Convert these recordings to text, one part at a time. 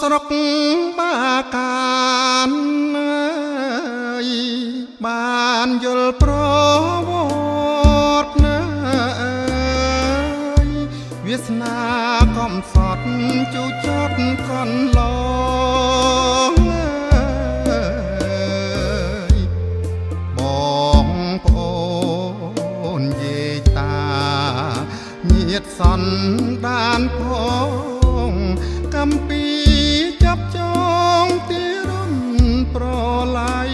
ស្រុកបាកានបានយល់ប្រវត្តិណាវាសនាកំសត់ជូចត់កន្លងបងប្អូនយាយតាញាតិសន្តានផងកំពីចាប់ចងទីរុនប្រឡ័យ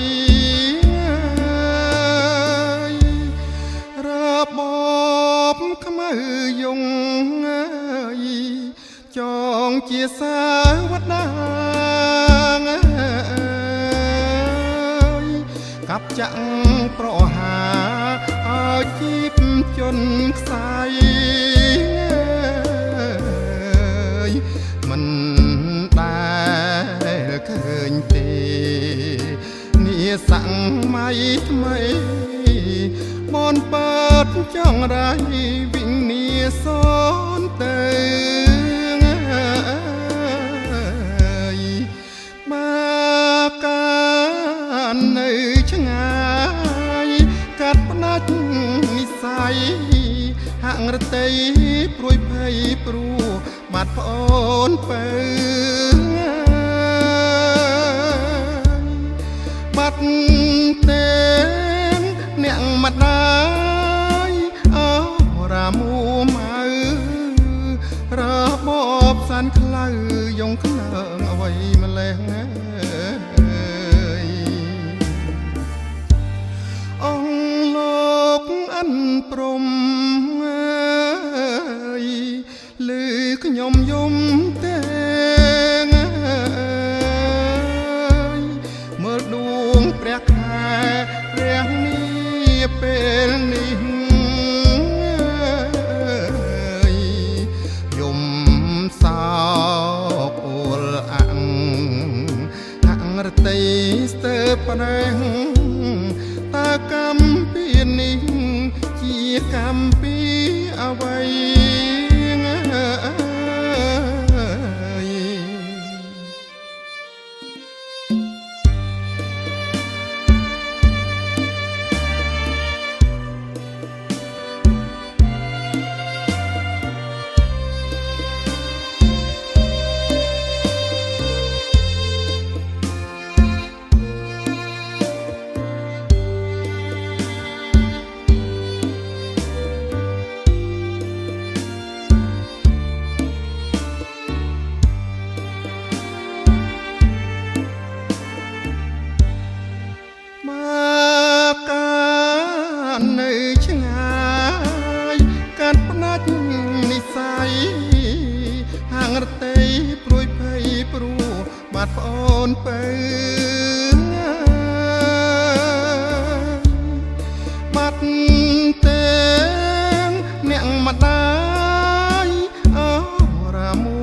របបខ្មៅយងចងជាសាវតាកាប់ចាក់ប្រហាឲ្យជីបជន់ខ្សែមិនដែលឃើញទេនាសម័យថ្មីមនពើតចង់រៃវិញ្ញាសនទៅមកកាននៅឆ្ងាយកាត់ផ្ដាច់និស័យហាក់រតីព្រួយភ័យព្រោះបាត់ប្អូនពៅបាត់ទេអ្នកម្ដាយអូរាមូម៉ៅរបបសានខ្លៅយងខ្នើងអ្វីម្លេះអង្គលោកអិនព្រំឮខ្ញុំយំទេមើលដួងព្រះខែព្រះនេះពេលនេះយំសោកអូលអាំងហាក់រតីស្ទើរប្រេះតើកម្មពីនេះជាកម្មពីអ្វីនៅឆ្ងាយកាត់ផ្ដាច់និស័យហាងរតីព្រួយភ័យព្រោះបាត់ប្អូនពៅបាត់ទេអ្នកម្ដាយអូរាមូ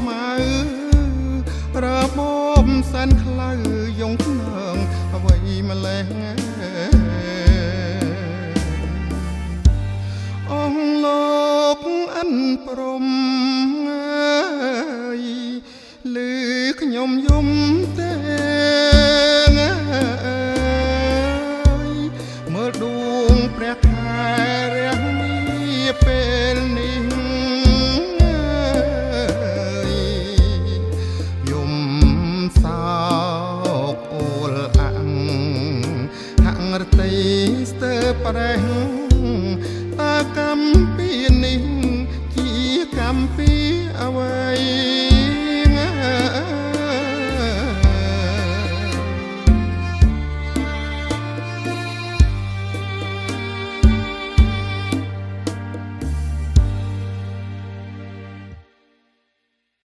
ម៉ៅរបបសានខ្លៅយងខ្នើងអ្វីម្លេះអង្គលោកអិនព្រំឮខ្ញុំយំទេមើលដួងព្រះខែរះនេះពេលនេះយំសោកអូលអាំងហាក់រតីស្ទើរប្រេះ